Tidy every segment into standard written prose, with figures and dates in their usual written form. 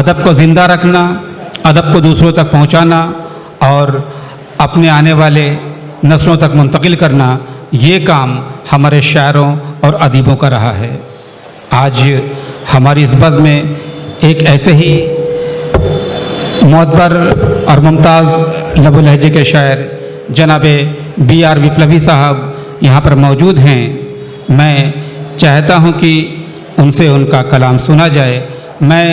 अदब को ज़िंदा रखना, अदब को दूसरों तक पहुंचाना और अपने आने वाले नस्लों तक मुंतकिल करना, ये काम हमारे शायरों और अदीबों का रहा है। आज हमारी इस बज़्म में एक ऐसे ही मोअत्बर और मुमताज़ लबो लहजे के शायर जनाब B.R. विप्लवी साहब यहाँ पर मौजूद हैं। मैं चाहता हूँ कि उनसे उनका कलाम सुना जाए। मैं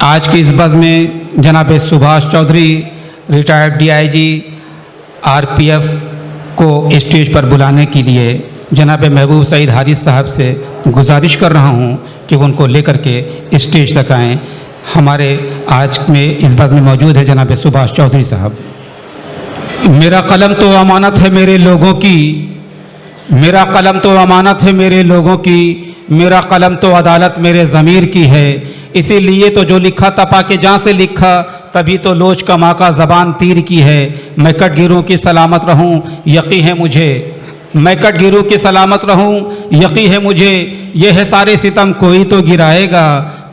आज की इस बज़्म में जनाब Subhash Chaudhary retired DIG RPF को स्टेज पर बुलाने के लिए जनाब महबूब सईद हारिस साहब से गुजारिश कर रहा हूँ कि वो उनको लेकर के स्टेज तक आएँ। हमारे आज में इस बज़्म में मौजूद है जनाब सुभाष चौधरी साहब। मेरा कलम तो अमानत है मेरे लोगों की, मेरा कलम तो अमानत है मेरे लोगों की, मेरा कलम तो अदालत मेरे ज़मीर की है। इसीलिए तो जो लिखा तपा के जहाँ से लिखा, तभी तो लोच कमा का ज़बान तीर की है। मैं कटगिरों की सलामत रहूं यकीन है मुझे, मैं कटगिरों की सलामत रहूं यकीन है मुझे। ये है सारे सितम कोई तो गिराएगा,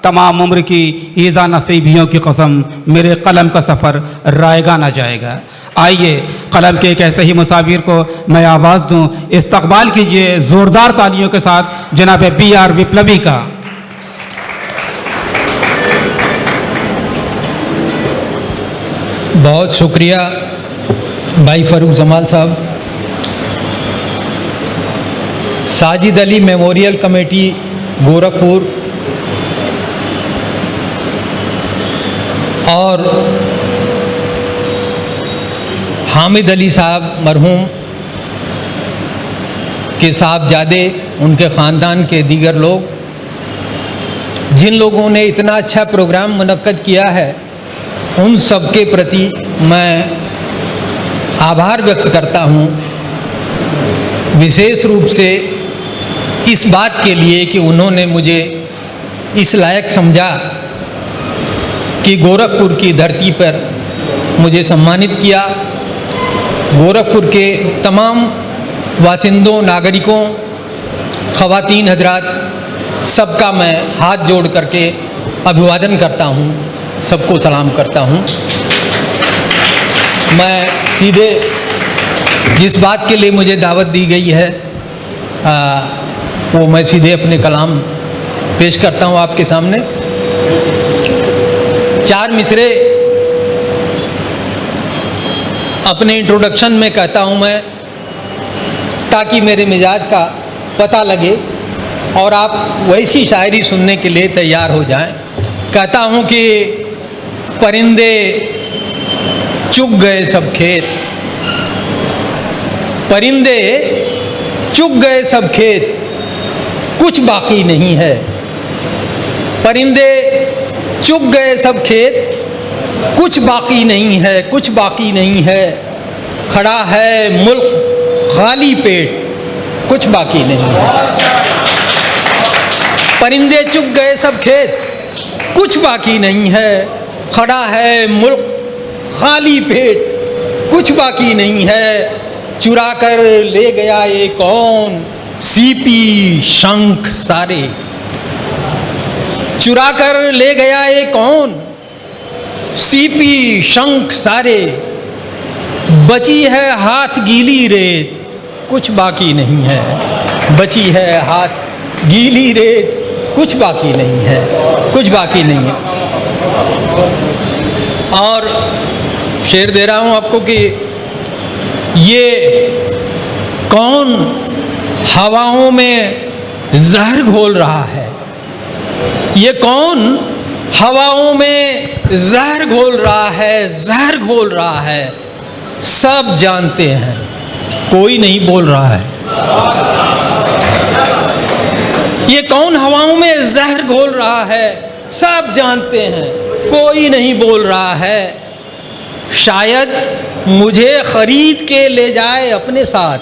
तमाम उम्र की ईज़ा नसीबियों की कसम, मेरे कलम का सफ़र रायगा ना जाएगा। आइए कलम के एक ऐसे ही मुसाविर को मैं आवाज़ दूं। इस्तकबाल कीजिए ज़ोरदार तालियों के साथ जनाब B.R. विप्लवी का। बहुत शुक्रिया भाई फ़ारूक जमाल साहब। साजिद अली मेमोरियल कमेटी गोरखपुर और हामिद अली साहब मरहूम के साहबजादे, उनके ख़ानदान के दीगर लोग, जिन लोगों ने इतना अच्छा प्रोग्राम मुनक्कद किया है, उन सब के प्रति मैं आभार व्यक्त करता हूँ। विशेष रूप से इस बात के लिए कि उन्होंने मुझे इस लायक समझा कि गोरखपुर की धरती पर मुझे सम्मानित किया। गोरखपुर के तमाम वासिंदों, नागरिकों, ख़वातीन हजरात, सबका मैं हाथ जोड़ करके अभिवादन करता हूँ, सबको सलाम करता हूँ। मैं सीधे जिस बात के लिए मुझे दावत दी गई है वो मैं सीधे अपने कलाम पेश करता हूँ आपके सामने। 4 मिसरे अपने इंट्रोडक्शन में कहता हूँ मैं, ताकि मेरे मिजाज का पता लगे और आप वैसी शायरी सुनने के लिए तैयार हो जाएं। कहता हूँ कि परिंदे चुग गए सब खेत, परिंदे चुग गए सब खेत, कुछ बाकी नहीं है। परिंदे चुग गए सब खेत, कुछ बाकी नहीं है, कुछ बाकी नहीं है। खड़ा है मुल्क खाली पेट, कुछ बाकी नहीं है। परिंदे चुग गए सब खेत, कुछ बाकी नहीं है। खड़ा है मुल्क खाली पेट, कुछ बाकी नहीं है। चुरा कर ले गया ये कौन, सीपी शंख सारे। चुरा कर ले गया ये कौन, सीपी शंख सारे। बची है हाथ गीली रेत, कुछ बाकी नहीं है। बची है हाथ गीली रेत, कुछ बाकी नहीं है, कुछ बाकी नहीं है। और शेर दे रहा हूँ आपको कि ये कौन हवाओं में जहर घोल रहा है, ये कौन हवाओं में जहर घोल रहा है, जहर घोल रहा है। सब जानते हैं, कोई नहीं बोल रहा है। ये कौन हवाओं में जहर घोल रहा है, सब जानते हैं, कोई नहीं बोल रहा है। शायद मुझे खरीद के ले जाए अपने साथ,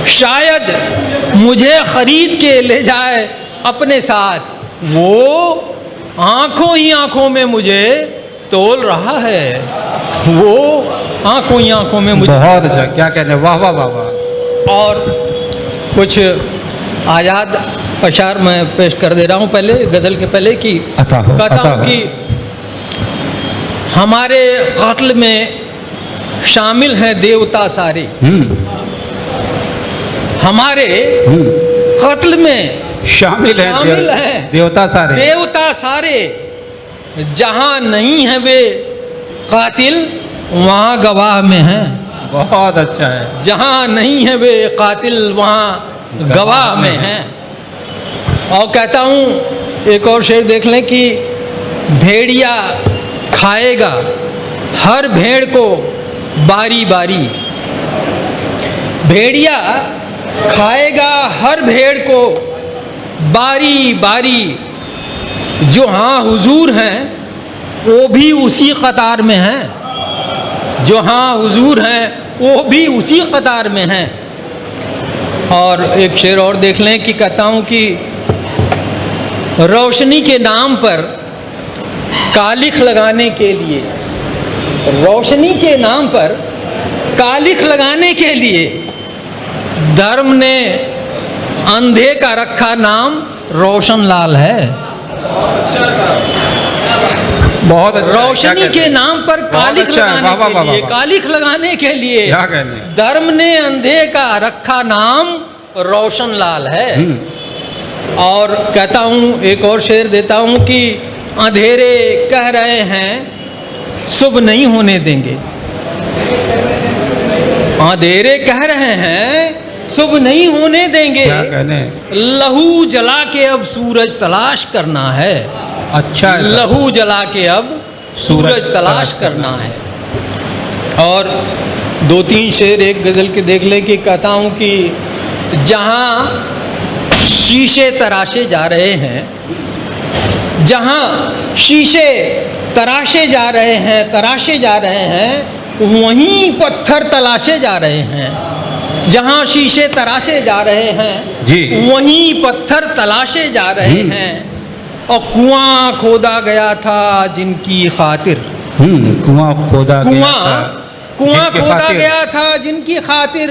शायद मुझे खरीद के ले जाए अपने साथ। वो आंखों ही आंखों में मुझे तोल रहा है, वो आंखों ही आंखों में मुझे। बहुत अच्छा, क्या कहने, वाह वाह वाह वाह। और कुछ आज़ाद अशार मैं पेश कर दे रहा हूँ पहले गज़ल के पहले कि अता हो, कहता अता हूँ हो। कि हमारे कत्ल में शामिल हैं देवता सारे, हमारे कत्ल में शामिल हैं देवता सारे, देवता सारे। जहाँ नहीं है वे कातिल वहाँ गवाह में हैं। बहुत अच्छा है। जहाँ नहीं है वे कातिल वहाँ गवाह में हैं। और कहता हूँ एक और शेर देख लें कि भेड़िया खाएगा हर भेड़ को बारी बारी, भेड़िया खाएगा हर भेड़ को बारी बारी। जो हाँ हुजूर हैं वो भी उसी कतार में हैं, जो हाँ हुजूर हैं वो भी उसी कतार में हैं। और एक शेर और देख लें कि कहता हूँ कि रोशनी के नाम पर कालिख लगाने के लिए, रोशनी के नाम पर कालिख लगाने के लिए धर्म ने अंधे का रखा नाम रोशन लाल है। बहुत अच्छा, रोशनी के नाम पर कालिख अच्छा, लगाने वाह, वाह, के वाह, लिए, वाह। कालिख लगाने के लिए क्या कहने। धर्म ने अंधे का रखा नाम रोशन लाल है। और कहता हूँ एक और शेर देता हूँ कि अंधेरे कह रहे हैं शुभ नहीं होने देंगे, अंधेरे कह रहे हैं शुभ नहीं होने देंगे। क्या कहने। लहू जला के अब सूरज तलाश करना है, अच्छा है। लहू जला के अब सूरज तलाश करना है। और दो तीन शेर एक गज़ल के देख ले कि कहता हूँ कि जहाँ शीशे तराशे जा रहे हैं, जहाँ शीशे तराशे जा रहे हैं, तराशे जा रहे हैं, वहीं पत्थर तलाशे जा रहे हैं। जहाँ शीशे तराशे जा रहे हैं जी, वहीं पत्थर तलाशे जा रहे हैं। और कुआं खोदा गया था जिनकी खातिर, कुआं खोदा गया था कुआं जिनकी खोदा खातिर। गया था जिनकी खातिर,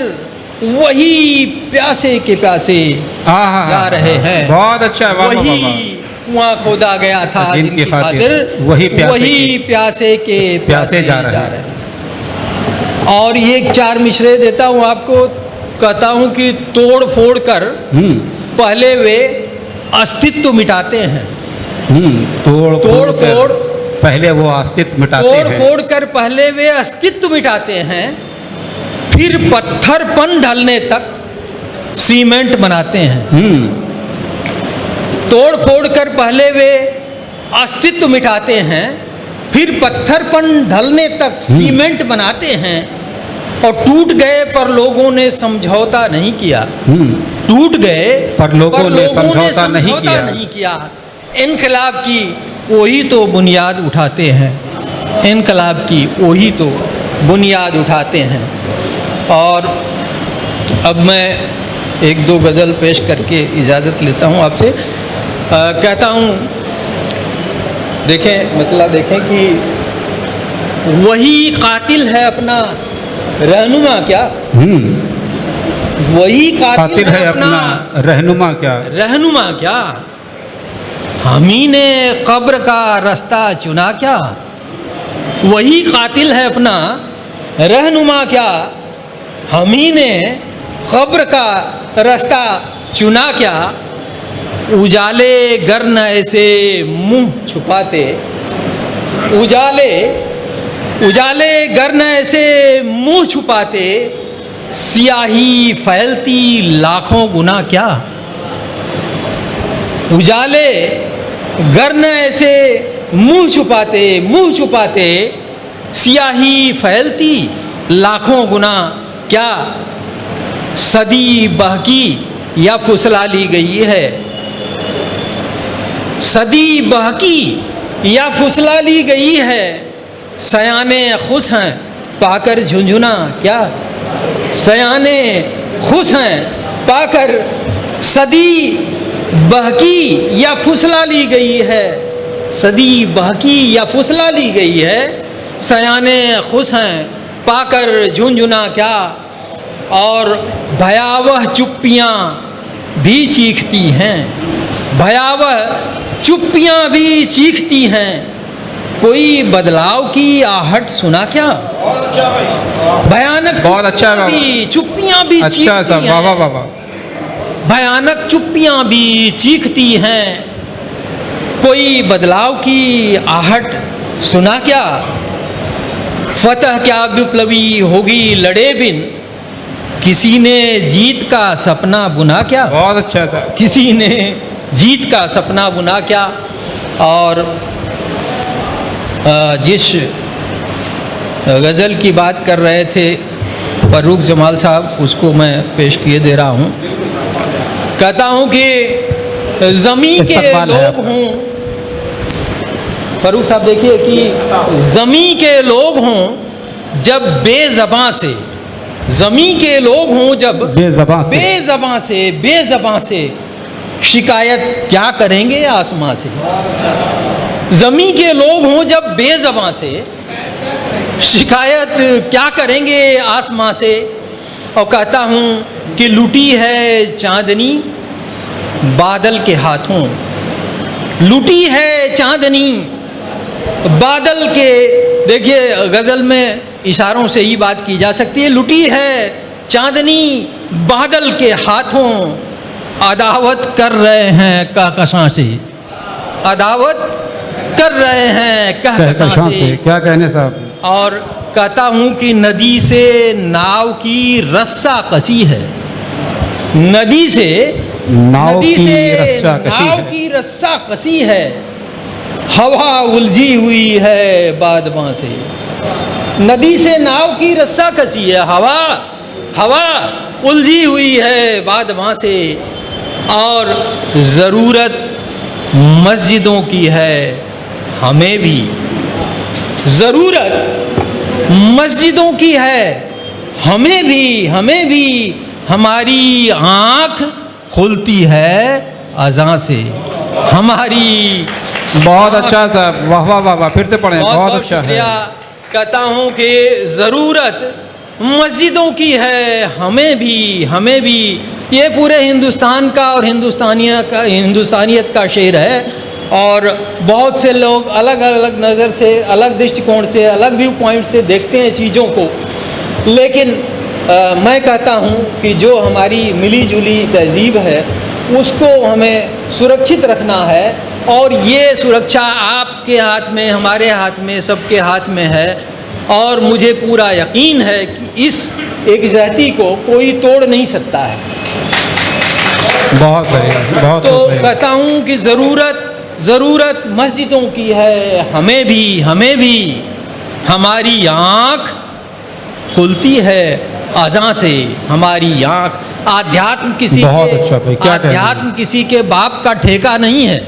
वही प्यासे के प्यासे जा रहे हैं। बहुत अच्छा है। वाह, वाह, वही वाह। कुआं खोदा गया था जिनकी खातिर, वही प्यासे के प्यासे जा रहे हैं। और ये चार मिसरे देता हूँ आपको, कहता हूँ कि तोड़ फोड़ कर पहले वे अस्तित्व मिटाते हैं, तोड़ फोड़ पहले वो अस्तित्व मिटाते हैं, तोड़ फोड़ कर पहले वे अस्तित्व मिटाते हैं, फिर पत्थरपन ढलने तक सीमेंट बनाते हैं। तोड़ फोड़ कर पहले वे अस्तित्व मिटाते हैं, फिर पत्थरपन ढलने तक सीमेंट बनाते हैं। और टूट गए पर लोगों ने समझौता नहीं किया, टूट गए पर लोगों ने समझौता नहीं किया। इनकलाब की वही तो बुनियाद उठाते हैं, इनकलाब की वही तो बुनियाद उठाते हैं। और अब मैं एक दो गज़ल पेश करके इजाज़त लेता हूँ आपसे। कहता हूँ देखें, मतलब देखें कि वही कातिल है अपना रहनुमा क्या, वही कातिल है अपना रहनुमा क्या, रहनुमा क्या। हम ही ने कब्र का रास्ता चुना क्या, वही कातिल है अपना रहनुमा क्या। हम ही ने कब्र का रास्ता चुना क्या। उजाले गर न ऐसे मुंह छुपाते, उजाले गर न ऐसे मुंह छुपाते, सियाही फैलती लाखों गुना क्या। उजाले गर न ऐसे मुंह छुपाते, सियाही फैलती लाखों गुना क्या। सदी बहकी या फुसला ली गई है, सदी बहकी या फुसला ली गई है। सयाने खुश हैं पाकर झुंझुना क्या, सयाने खुश हैं पाकर। सदी बहकी या फुसला ली गई है, सदी बहकी या फुसला ली गई है। सयाने खुश हैं पाकर झुंझुना क्या। और भयावह चुप्पियाँ भी चीखती हैं, भयावह चुप्पियां भी चीखती हैं, कोई बदलाव की आहट सुना क्या? भयानक बहुत अच्छा है बाबा। भी चुप्पियां भी अच्छा चीखती साहब, वाह वाह हैं, वाह। भयानक चुप्पियां भी चीखती हैं, कोई बदलाव की आहट सुना क्या? फतह क्या विप्लवी होगी लड़े बिन, किसी ने जीत का सपना बुना क्या? बहुत अच्छा साहब। किसी ने जीत का सपना बुना क्या? और जिस गज़ल की बात कर रहे थे फर्रुख जमाल साहब, उसको मैं पेश किए दे रहा हूँ। कहता हूँ कि ज़मीं के इस्तकबाल है लोग आपका। हों, फर्रुख साहब देखिए कि ज़मीं के लोग हों जब बेज़बां से, ज़मीं के लोग हों जब बेज़बां से शिकायत क्या करेंगे आसमां से। ज़मीं के लोग हों जब बेज़बां से शिकायत क्या करेंगे आसमां से। और कहता हूँ कि लुटी है चांदनी बादल के हाथों, लुटी है चांदनी बादल के, देखिए गज़ल में इशारों से ही बात की जा सकती है। लुटी है चांदनी बादल के हाथों, अदावत कर रहे हैं कहकशां से, अदावत कर रहे हैं कहकशां से। क्या कहने साहब। और कहता हूँ कि नदी से नाव की रस्सा कसी है, नदी से नाव नदी की से रस्सा कसी नाव है। की रस्सा कसी है, हवा उलझी हुई है बादबां से। नदी से नाव की रस्सा कसी है, हवा उलझी हुई है बादबां से। और ज़रूरत मस्जिदों की है हमें भी, ज़रूरत मस्जिदों की है हमें भी, हमारी आँख खुलती है अज़ां से, हमारी। बहुत अच्छा साहब, वाह वाह वाह वाह। फिर से पढ़ें, बहुत अच्छा है। शुक्रिया। कहता हूँ कि ज़रूरत मस्जिदों की है हमें भी। ये पूरे हिंदुस्तान का और हिंदुस्तानियत का शेर है। और बहुत से लोग अलग अलग नज़र से, अलग दृष्टिकोण से, अलग व्यू पॉइंट से देखते हैं चीज़ों को, लेकिन मैं कहता हूँ कि जो हमारी मिली जुली तहज़ीब है उसको हमें सुरक्षित रखना है। और ये सुरक्षा आपके हाथ में, हमारे हाथ में, सबके हाथ में है। और मुझे पूरा यकीन है कि इस एकज़हती को कोई तोड़ नहीं सकता है। बहुत सही, बहुत तो सही। कहता हूँ कि ज़रूरत मस्जिदों की है हमें भी, हमारी आँख खुलती है अज़ां से, हमारी आँख। आध्यात्म किसी बहुत के, अच्छा भाई, क्या कहते हैं? आध्यात्म किसी के बाप का ठेका नहीं है।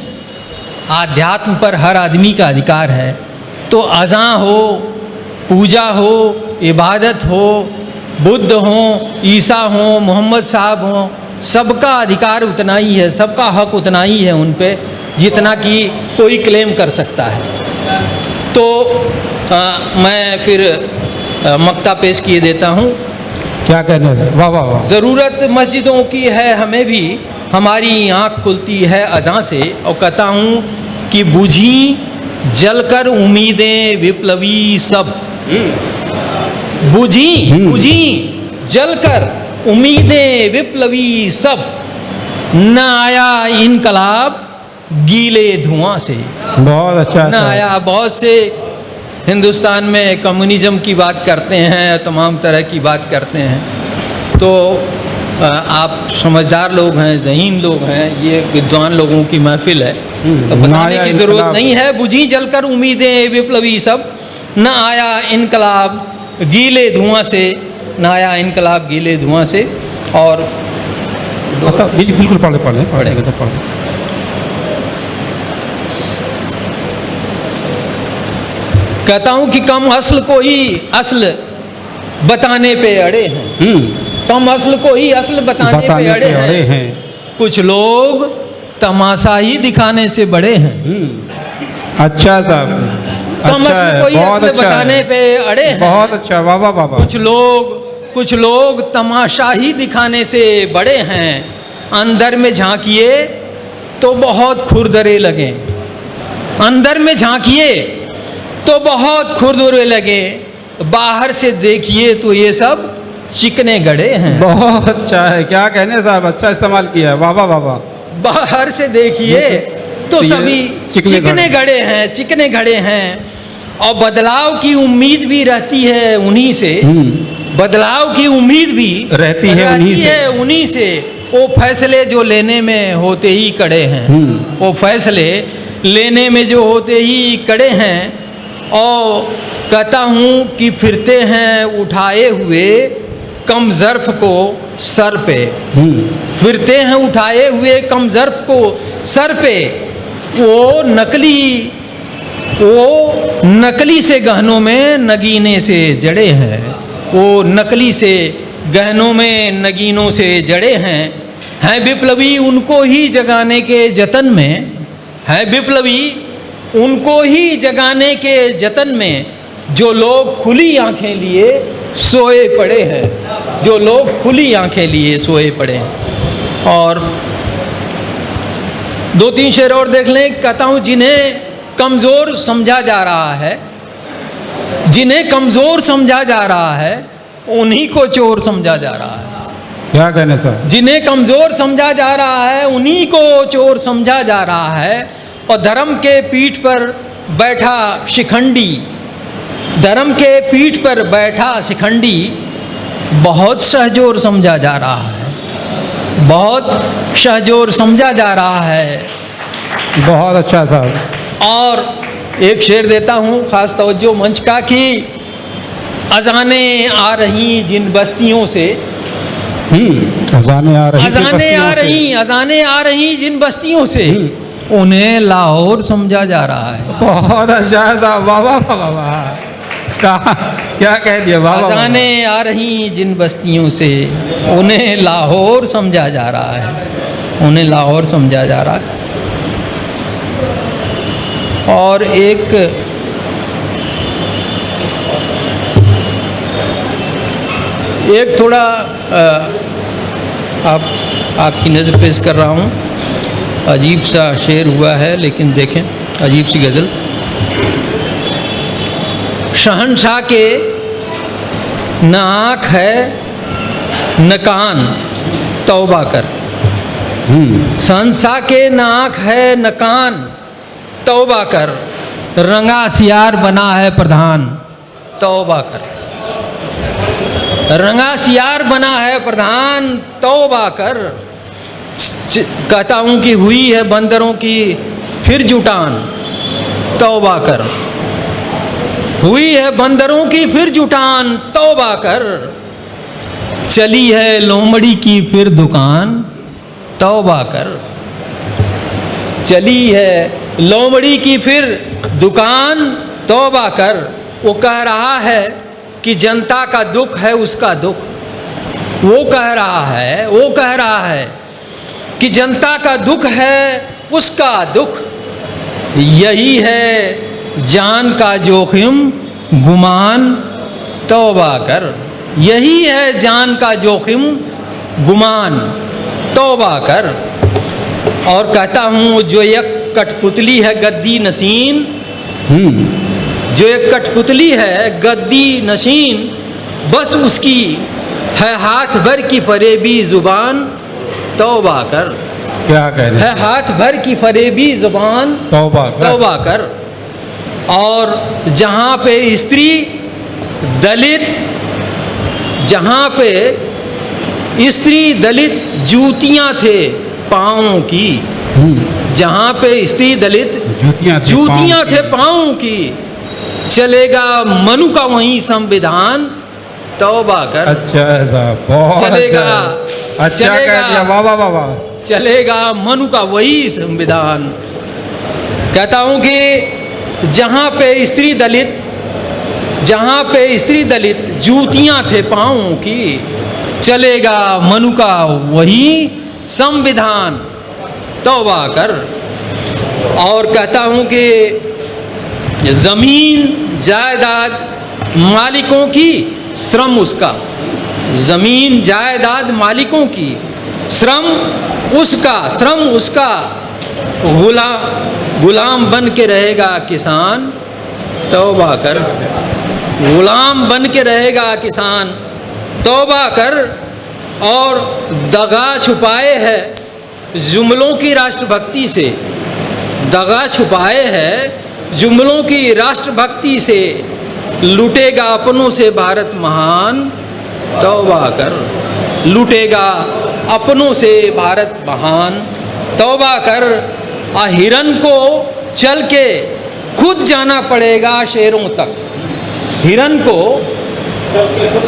आध्यात्म पर हर आदमी का अधिकार है। तो अज़ां हो, पूजा हो, इबादत हो, बुद्ध हो, ईसा हो, मोहम्मद साहब हो, सबका अधिकार उतना ही है, सबका हक उतना ही है उन पे जितना कि कोई क्लेम कर सकता है। तो मैं फिर मक्ता पेश किए देता हूँ। क्या कहने, वाह वाह वाह। ज़रूरत मस्जिदों की है हमें भी, हमारी आँख खुलती है अज़ां से। और कहता हूँ कि बुझी जलकर उम्मीदें विप्लवी सब, बुझी जलकर उम्मीदें विप्लवी सब, न आया इनकलाब गीले धुआं से। बहुत अच्छा न साहब। आया। बहुत से हिंदुस्तान में कम्युनिज्म की बात करते हैं, तमाम तरह की बात करते हैं। तो आप समझदार लोग हैं, ज़हीन लोग हैं, ये विद्वान लोगों की महफिल है, तो बताने की ज़रूरत नहीं है। बुझी जलकर उम्मीदें विप्लवी सब, न आया इनकलाब गीले धुआं से, न आया इनकलाब गीले धुआं से। और बिल्कुल पढ़ेगा तो पढ़े। कहता हूँ कि कम असल को ही असल बताने पे अड़े हैं, कम असल को ही असल बताने पे अड़े हैं। कुछ लोग तमाशा ही दिखाने से बड़े हैं। अच्छा साहब, कम अच्छा असल है, को ही बहुत असल अच्छा बताने है। पे अड़े हैं। बहुत अच्छा, वाह वाह वाह वाह। कुछ लोग तमाशा ही दिखाने से बड़े हैं। अंदर में झांकिए तो बहुत खुरदरे लगे, अंदर में झांकिए तो बहुत खुरदरे लगे, बाहर से देखिए तो ये सब चिकने गड़े हैं। बहुत अच्छा है, क्या कहने साहब, अच्छा इस्तेमाल किया है, वाह वाह वाह वाह। बाहर से देखिए तो ये सभी चिकने गड़े हैं, चिकने गड़े हैं। और बदलाव की उम्मीद भी रहती है उन्हीं से, बदलाव की उम्मीद भी रहती है उन्हीं से। वो फैसले जो लेने में होते ही कड़े हैं, वो फैसले लेने में जो होते ही कड़े हैं। और कहता हूँ कि फिरते हैं उठाए हुए कम ज़र्फ़ को सर पे, फिरते हैं उठाए हुए कम ज़र्फ़ को सर पे। वो नकली से गहनों में नगीने से जड़े हैं, वो नकली से गहनों में नगीनों से जड़े हैं विप्लवी उनको ही जगाने के जतन में, है विप्लवी उनको ही जगाने के जतन में, जो लोग खुली आंखें लिए सोए पड़े हैं, जो लोग खुली आंखें लिए सोए पड़े हैं। और 2-3 शेर और देख लें। कहता हूँ जिन्हें कमज़ोर समझा जा रहा है, जिन्हें कमज़ोर समझा जा रहा है उन्हीं को चोर समझा जा रहा है। क्या कहने साहब, जिन्हें कमज़ोर समझा जा रहा है उन्हीं को चोर समझा जा रहा है। और धर्म के पीठ पर बैठा शिखंडी, धर्म के पीठ पर बैठा शिखंडी बहुत सहजोर समझा जा रहा है, बहुत सहजोर समझा जा रहा है। बहुत अच्छा साहब। और एक शेर देता हूँ ख़ास तवज्जो मंच का कि अज़ानें आ रही जिन बस्तियों से, अज़ानें आ रही, अज़ानें आ रही जिन बस्तियों से, उन्हें लाहौर समझा जा रहा है। बहुत अच्छा साहब, वाह वाह वाह वाह। क्या कह दिया, वाह वाह। अज़ानें आ रही जिन बस्तियों से, उन्हें लाहौर समझा जा रहा है, उन्हें लाहौर समझा जा रहा है। और एक थोड़ा आपकी नज़र पेश कर रहा हूँ, अजीब सा शेर हुआ है लेकिन देखें, अजीब सी गज़ल। शहंशाह के न आँख है न कान तौबा कर, शहंशाह के न आँख है न कान तौबा कर, रंगा सियार बना है प्रधान तौबा कर, रंगा सियार बना है प्रधान तौबा कर। कहता हूँ कि हुई है बंदरों की फिर जुटान तौबा कर, हुई है बंदरों की फिर जुटान तौबा कर, चली है लोमड़ी की फिर दुकान तौबा कर, चली है लोमड़ी की फिर दुकान तौबा कर। वो कह रहा है कि जनता का दुख है उसका दुख, वो कह रहा है कि जनता का दुख है उसका दुख, यही है जान का जोखिम गुमान तौबा कर, यही है जान का जोखिम गुमान तौबा कर। और कहता हूँ जो एक कठपुतली है गद्दी नशीन, जो एक कठपुतली है गद्दी नशीन, बस उसकी है हाथ भर की फरेबी जुबान तौबा कर। क्या कह रहे है हाथ भर की फरेबी जुबान तौबा कर। और जहाँ पे स्त्री दलित, जहाँ पे स्त्री दलित जूतियाँ थे पाँवों की, जहाँ पे स्त्री दलित जूतियाँ थे पाँवों की, चलेगा मनु का वही संविधान तौबा कर। अच्छा साहब, बहुत चलेगा, अच्छा कह दिया, वाह वाह वाह वाह। चलेगा मनु का वही संविधान। कहता हूँ कि जहाँ पे स्त्री दलित, जहाँ पे स्त्री दलित जूतियाँ थे पाँवों की, चलेगा मनु का वही संविधान तौबा कर। और कहता हूँ कि ज़मीन जायदाद मालिकों की श्रम उसका, ज़मीन जायदाद मालिकों की श्रम उसका श्रम उसका गुलाम बन के रहेगा किसान, तौबा कर। गुलाम बन के रहेगा किसान, तौबा कर। और दगा छुपाए है जुमलों की राष्ट्रभक्ति से, दगा छुपाए है जुमलों की राष्ट्रभक्ति से, लूटेगा अपनों से भारत महान, तौबा कर। लूटेगा अपनों से भारत महान, तौबा कर। हिरन को चल के खुद जाना पड़ेगा शेरों तक, हिरन को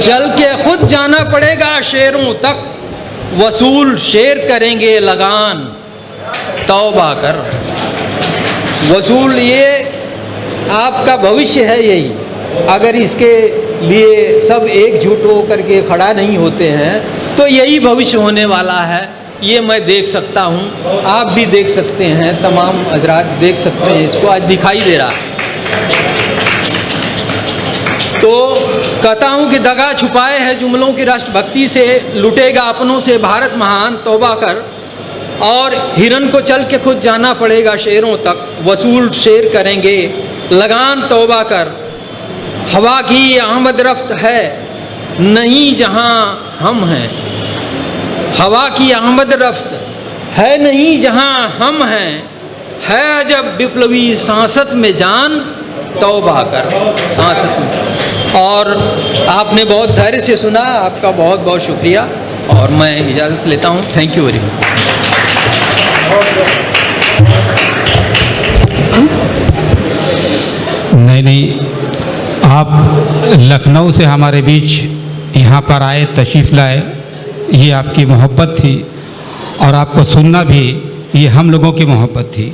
चल के खुद जाना पड़ेगा शेरों तक, वसूल शेर करेंगे लगान, तौबा कर। वसूल, ये आपका भविष्य है यही। अगर इसके लिए सब एकजुट होकर के खड़ा नहीं होते हैं तो यही भविष्य होने वाला है। ये मैं देख सकता हूँ, आप भी देख सकते हैं, तमाम हजरात देख सकते हैं, इसको आज दिखाई दे रहा है। तो कहता हूँ कि दगा छुपाए है जुमलों की राष्ट्रभक्ति से, लुटेगा अपनों से भारत महान, तौबा कर। और हिरन को चल के खुद जाना पड़ेगा शेरों तक, वसूल शेर करेंगे लगान, तौबा कर। हवा की आमद रफ्त है नहीं जहाँ हम हैं, हवा की आमद रफ्त है नहीं जहाँ हम हैं, है जब विप्लवी सांसत में जान, तौबा कर। सांसत में। और आपने बहुत धैर्य से सुना, आपका बहुत बहुत शुक्रिया। और मैं इजाज़त लेता हूँ। Thank you very much. नहीं, आप लखनऊ से हमारे बीच यहाँ पर आए, तशरीफ़ लाए, ये आपकी मोहब्बत थी। और आपको सुनना भी ये हम लोगों की मोहब्बत थी।